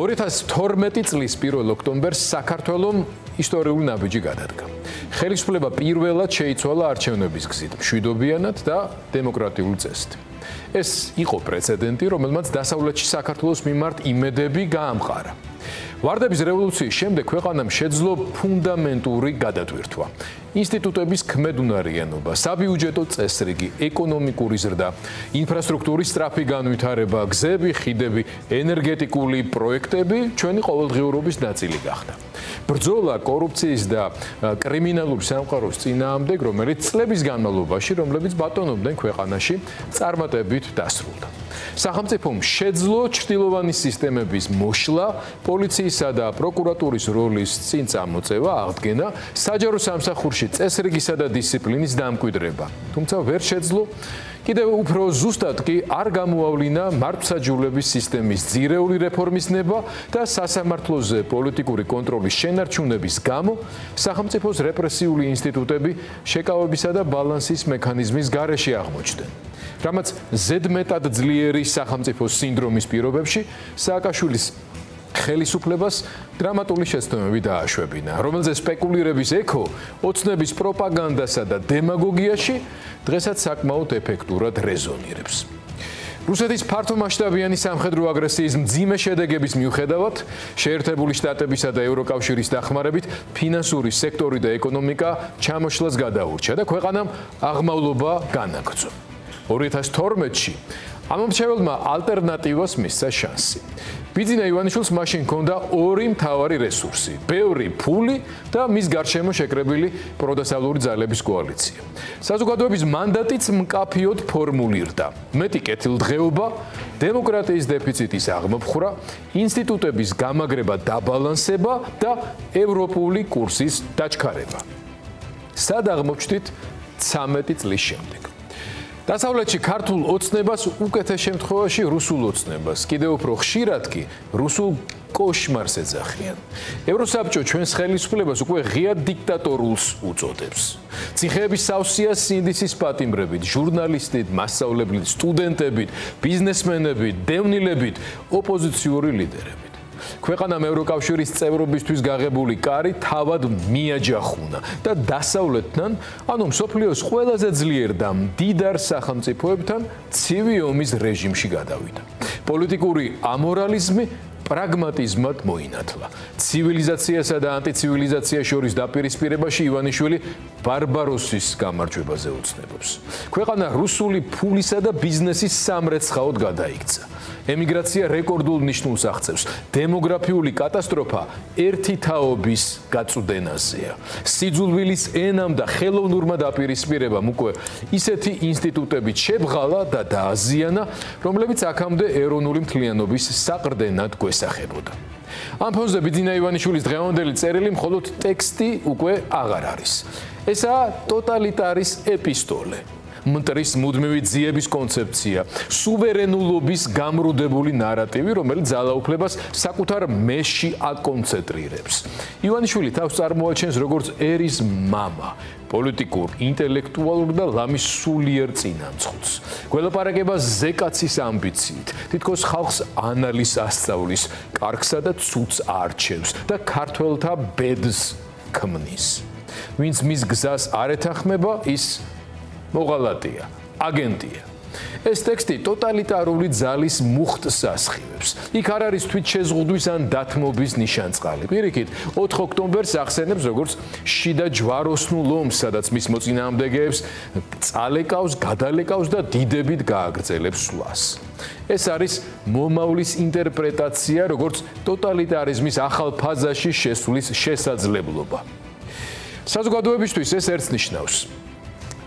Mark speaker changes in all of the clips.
Speaker 1: 2012 წლის 1 ოქტომბერს საქართველომ ისტორიული ნაბიჯი გადადგა. ხელისუფლება პირველად შეიცვალა არჩევნების გზით, მშვიდობიანად და დემოკრატიულ წესით. ეს იყო პრეცედენტი, რომელმაც დასავლეთში საქართველოს მიმართ იმედები გაამყარა. ვარდების რევოლუციის შემდეგ ქვეყანამ შეძლო ფუნდამენტური გადატვირთვა. ინსტიტუტების ქმედუნარიანობა, საბიუჯეტო წესრიგი, ეკონომიკური ზრდა, ინფრასტრუქტურის სწრაფი განვითარება, გზები, ხიდები, ენერგეტიკული პროექტები ჩვენი ყოველდღიურობის ნაწილი გახდა. ბრძოლა კორუფციის და კრიმინალური სამყაროს წინააღმდეგ, რომელიც წლების განმავლობაში, რომლებიც ბატონობდნენ ქვეყანაში, წარმატებით დასრულდა. სახელმწიფომ შეძლო ჩრდილოვანი სისტემების მოშლა, პოლიციისა და პროკურატურის როლის წინ წამოწევა, აღდგენა, საჯარო სამსახურში წესრიგისა და დისციპლინის დამკვიდრება. თუმცა ვერ შეძლო კიდევ უფრო ზუსტად კი არ გამოავლინა მართლმსაჯულების სისტემის ძირეული რეფორმის ნება და სასამართლოზე პოლიტიკური კონტროლის შენარჩუნების გამო სახელმწიფოს რეპრესიული ინსტიტუტები შეკავებისა და ბალანსის მექანიზმის გარეშე აღმოჩნდნენ. რამაც ზედმეტად ძლიერი სახელმწიფოს სინდრომის პირობებში სააკაშვილის ხელისუფლებას დრამატული შეცდომები დააშვებინა, რომელზე სპეკულირების ექო ოცნების პროპაგანდასა და დემაგოგიაში დღესაც საკმაოდ ეფექტურად რეზონირებს. რუსეთის ფართომასშტაბიანი სამხედრო აგრესიის მძიმე შედეგების მიუხედავად, შეერთებული შტატებისა და ევროკავშირის დახმარებით ფინანსური სექტორი და ეკონომიკა ჩამოშლას გადაურჩა და ქვეყანამ აღმავლობა განაგრძო. 2012-ში ამომრჩეველმა ალტერნატივას მისცა შანსი. ბიძინა ივანიშვილს მაშინ ჰქონდა ორი მთავარი რესურსი: ბევრი ფული და მის გარშემო შეკრებილი პროდასავლური ძალების კოალიცია. საზოგადოების მანდატიც მკაფიოდ ფორმულირდა: მეტი კეთილდღეობა, დემოკრატიის დეფიციტის აღმოფხვრა, ინსტიტუტების გამაგრება, დაბალანსება და ევროპული კურსის დაჩქარება. სად აღმოჩნდით 13 წლის შემდეგ? დასავლეთში ქართულ ოცნებას უკეთეს შემთხვევაში რუსულ ოცნებას, კიდევ უფრო ხშირად კი რუსულ კოშმარს ეძახიან. ევროსაბჭო ჩვენს ხელისუფლებას უკვე ღია დიქტატორულს უწოდებს. ციხეების სავსეა სინდისის პატიმრებით, ჟურნალისტით, მასწავლებლით, სტუდენტებით, ბიზნესმენებით, დევნილებით, ოპოზიციური ლიდერებით. ქვეყანამ ევროკავშირის წევრობისთვის გაღებული კარი თავად მიაჯახუნა და დასავლეთთან, ანუ მსოფლიოს ყველაზე ძლიერ და მდიდარ სახელმწიფოებთან ცივი ომის რეჟიმში გადავიდა. პოლიტიკური ამორალიზმი პრაგმატიზმად მოინათლა. ცივილიზაციასა და ანტიცივილიზაციას შორის დაპირისპირებაში ივანიშვილი ბარბაროსის გამარჯვებაზე უცნებობს. ქვეყანა რუსული ფულისა და ბიზნესის სამრეცხაოდ გადაიქცა. ემიგრაცია რეკორდულ ნიშნულს აღწევს. დემოგრაფიული კატასტროფა ერთი თაობის გაწვდენაზეა. სიძულვილის ენამ და ხელოვნურმა დაპირისპირებამ უკვე ისეთი ინსტიტუტებით შებღალა და დააზიანა, რომლებიც აქამდე ეროვნული მთლიანობის საყრდენად გვესახებოდა. ამ ფონზე ბიძინა ივანიშვილის დღევანდელი წერილი მხოლოდ ტექსტი უკვე აღარ არის. ესაა ტოტალიტარის ეპისტოლე. მტრის მუდმივი ძიების კონცეფცია, სუვერენულობის გამრუდებული ნარატივი, რომელიც ძალაუფლებას საკუთარ მეში აკონცენტრირებს. ივანიშვილი თავს წარმოაჩენს როგორც ერის მამა, პოლიტიკურ, ინტელექტუალურ და ლამის სულიერ წინამძღოლს. გველაპარაკება ზეკაცის ამბიციით, თითქოს ხალხს ანალიზს ასწავლის, კარგსა და ცუდს არჩევს და ქართველთა ბედს ქმნის. ვინც მის გზას არ ეთანხმება, ის მოღალატეა, აგენტია. ეს ტექსტი ტოტალიტარული ძალის მუხტს ასხივებს. იქ არ არის თვითშეზღუდვის ან დათმობის ნიშანწყალი. პირიქით, 4 ოქტომბერს ახსენებს როგორც შიდა ჯვაროსნულ ომს, სადაც მის მოწინააღმდეგეებს წალეკავს, გადალეკავს და დიდებით გააგრძელებს სვლას. ეს არის მომავლის ინტერპრეტაცია, როგორც ტოტალიტარიზმის ახალ ფაზაში შესვლის შესაძლებლობა. საზოგადოებისთვის ეს ერთს ნიშნავს: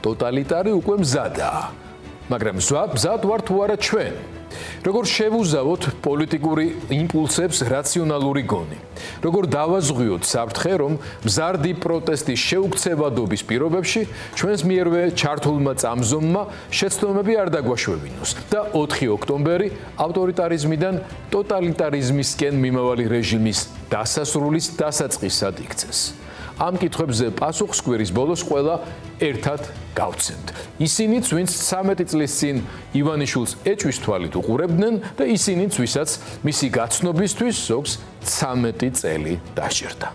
Speaker 1: ტოტალიტარი უკვე მზადაა, მაგრამ მზად ვარ თუ არა ჩვენ? როგორ შევუზავოთ პოლიტიკური იმპულსებს რაციონალური გონი? როგორ დავაზღვიოთ საფრთხე, რომ მზარდი პროტესტის შეუქცევადობის პირობებში ჩვენს მიერვე ჩართულმა წამზომმა შეცდომები არ დაგვაშვებინოს და 4 ოქტომბერი ავტორიტარიზმიდან ტოტალიტარიზმისკენ მიმავალი რეჟიმის დასასრულის დასაწყისად იქცეს. ამ კითხვებზე პასუხს კვირის ბოლოს ყველა ერთად გავცემთ. ისინიც, ვინც 13 წლის წინ ივანიშვილს ეჭვის თვალით უყურებდნენ და ისინიც, ვისაც მისი გაცნობისთვის ზოგს 13 წელი დაჭირდა.